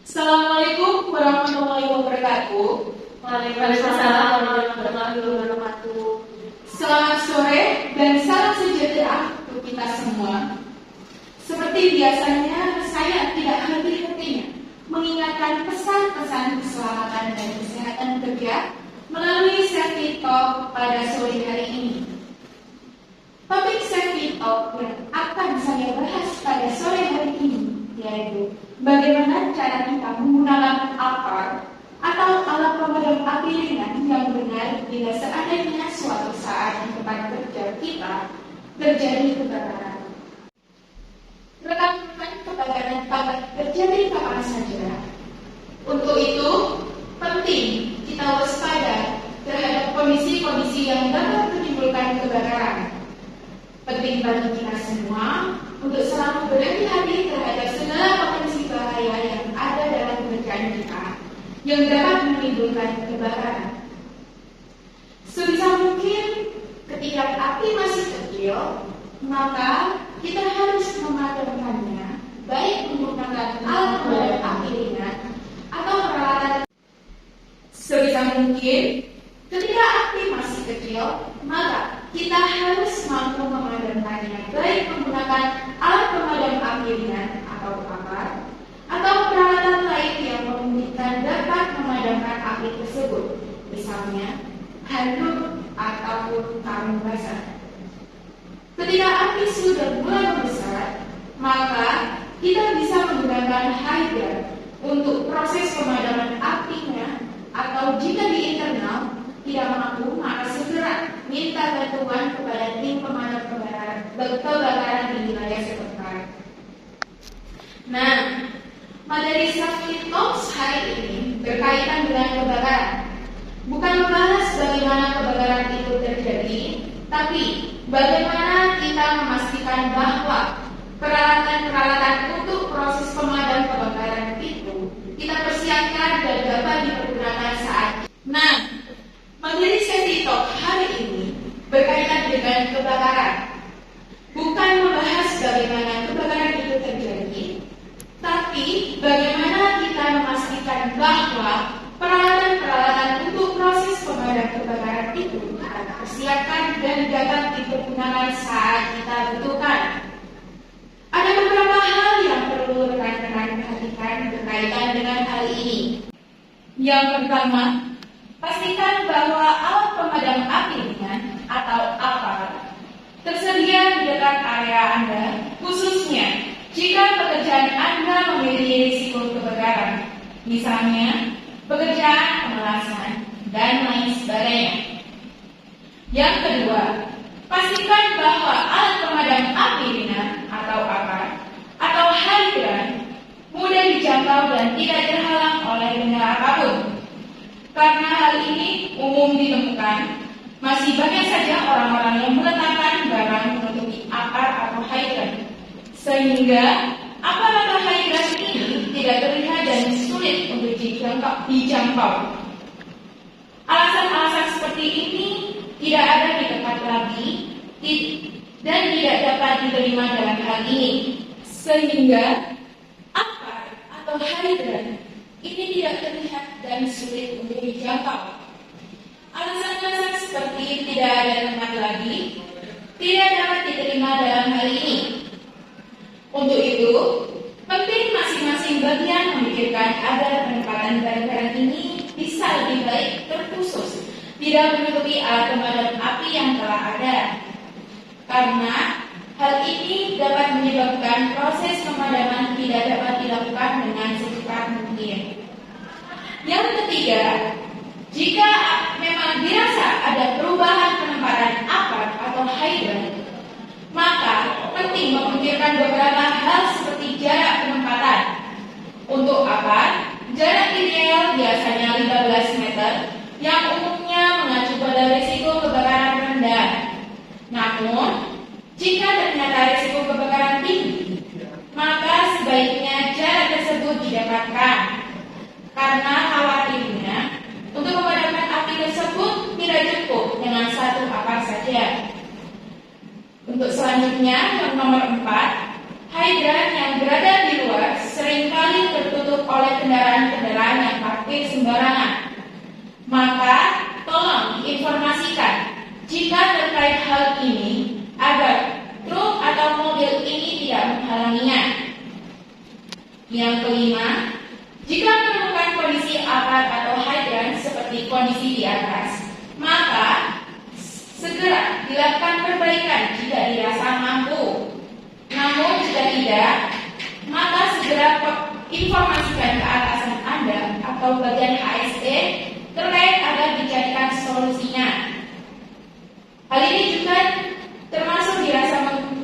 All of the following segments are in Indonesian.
Assalamualaikum warahmatullahi wabarakatuh. Waalaikumsalam warahmatullahi wabarakatuh. Selamat sore dan salam sejahtera untuk kita semua. Seperti biasanya, saya tidak henti-hentinya mengingatkan pesan-pesan keselamatan dan kesehatan kerja melalui Safety Talk pada sore hari ini. Topik Safety Talk yang akan saya bahas pada sore hari ini yaitu bagaimana cara kita menggunakan APAR atau alat pemadam api ringan yang benar bila seandainya suatu saat di tempat kerja kita terjadi kebakaran. Rekan-rekan, kebakaran dapat terjadi kapan saja. Untuk itu, penting kita waspada terhadap kondisi-kondisi yang dapat menimbulkan kebakaran. Penting bagi kita semua untuk selalu berhati-hati terhadap segala potensi bahaya yang ada dalam pekerjaan kita yang dapat menimbulkan kebakaran. Sebisa mungkin ketika api masih kecil, maka kita harus memadamkannya, baik menggunakan alat pemadam api ringan atau peralatan. Sebisa mungkin ketika api masih kecil, maka kita harus mampu memadamkannya, baik menggunakan alat pemadam api ringan atau APAR atau peralatan lain yang memungkinkan dapat memadamkan api tersebut, misalnya handuk ataupun karung basah. Ketika api sudah mulai membesar, maka kita bisa menggunakan hydrant untuk proses pemadaman apinya, atau jika di internal tidak mampu, maka segera minta bantuan kepada tim pemadam kebakaran di wilayah setempat. Nah, materi Safety Talks hari ini berkaitan dengan kebakaran. Bukan membahas bagaimana kebakaran itu terjadi, tapi bagaimana kita memastikan bahwa peralatan-peralatan untuk proses pemadam kebakaran itu kita persiapkan dan dapat dipergunakan saat. Nah, materi Safety Talk hari ini berkaitan dengan kebakaran. Bukan membahas bagaimana kebakaran itu terjadi, tapi bagaimana kita memastikan bahwa peralatan-peralatan untuk proses pemadam kebakaran itu kita persiapkan dan dapat dipergunakan saat kita butuhkan. Ada beberapa hal yang perlu rekan-rekan perhatikan berkaitan dengan hal ini. Yang pertama, pastikan bahwa alat pemadam api ringan atau APAR tersedia di dekat area Anda, khususnya jika pekerjaan Anda memiliki risiko kebakaran, misalnya pekerjaan pemelasan dan lain sebagainya. Yang kedua, pastikan bahwa alat pemadam api ringan atau APAR atau hydrant mudah dijangkau dan tidak terhalang oleh benda apapun. Karena hal ini umum ditemukan, masih banyak saja orang-orang yang meletakkan barang menutupi APAR atau hydrant, sehingga APAR atau hydrant ini tidak terlihat dan sulit untuk dijangkau. Alasan-alasan seperti ini tidak ada di tempat lagi dan tidak dapat diterima dalam hal ini, sehingga APAR atau hydrant ini tidak terlihat dan sulit untuk dijangkau. Alasan-alasan seperti tidak ada tempat lagi tidak dapat diterima dalam hal ini. Untuk itu, penting masing-masing bagian memikirkan agar penempatan barang-barang ini bisa lebih baik terkhusus, tidak menutupi alat pemadam api yang telah ada. Karena hal ini dapat menyebabkan proses pemadaman tidak dapat dilakukan dengan secepat mungkin. Yang ketiga, jika memang dirasa ada perubahan penempatan APAR atau hydrant, maka penting memikirkan beberapa hal seperti jarak penempatan. Untuk APAR, jarak ideal biasanya 15 meter yang umumnya mengacu pada risiko kebakaran rendah. Namun, jika ternyata risiko kebakaran tinggi, maka sebaiknya jarak tersebut didekatkan. Karena khawatirnya, untuk memadamkan api tersebut tidak cukup dengan satu APAR saja. Untuk selanjutnya, yang nomor 4, hidran yang berada di luar seringkali tertutup ditutup oleh kendaraan-kendaraan yang parkir sembarangan. Maka tolong diinformasikan jika terkait hal ini agar truk atau mobil ini tidak menghalanginya. Yang kelima, jika menemukan kondisi apart atau hidran seperti kondisi di atas, maka segera dilakukan perbaikan jika dirasa mampu. Namun jika tidak, maka segera informasikan ke atasan Anda atau bagian HSE terkait agar dijadikan solusinya. Hal ini juga termasuk dirasa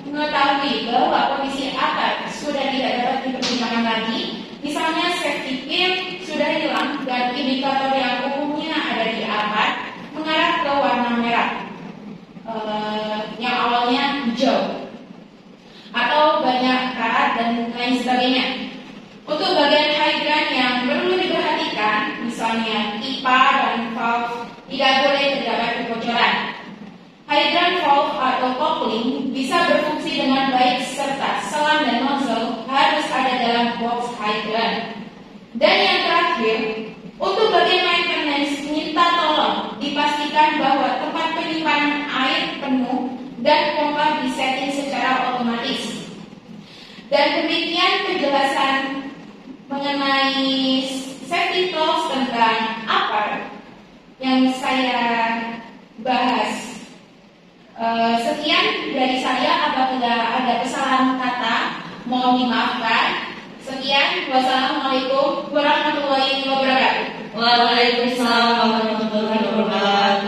mengetahui bahwa kondisi apart sudah tidak dapat dipertimbangkan lagi, misalnya safety pin sudah hilang dan indikator yang umumnya ada di apart mengarah ke warna merah, yang awalnya hijau, atau banyak karat dan lain sebagainya. Untuk bagian hidran yang perlu diperhatikan, misalnya pipa dan valve, tidak boleh terdapat kebocoran. Hydran valve atau coupling bisa berfungsi dengan baik serta selang dan nozzle harus ada dalam box hydran. Dan yang terakhir, untuk bagian maintenance, minta tolong dipastikan bahwa tempat penyimpanan air penuh dan pompa disetting secara otomatis. Dan demikian penjelasan mengenai safety tools tentang apart yang saya bahas. Sekian dari saya, apabila ada kesalahan kata mohon dimaafkan. Sekian, wassalamualaikum warahmatullahi wabarakatuh. Waalaikumsalam warahmatullahi wabarakatuh.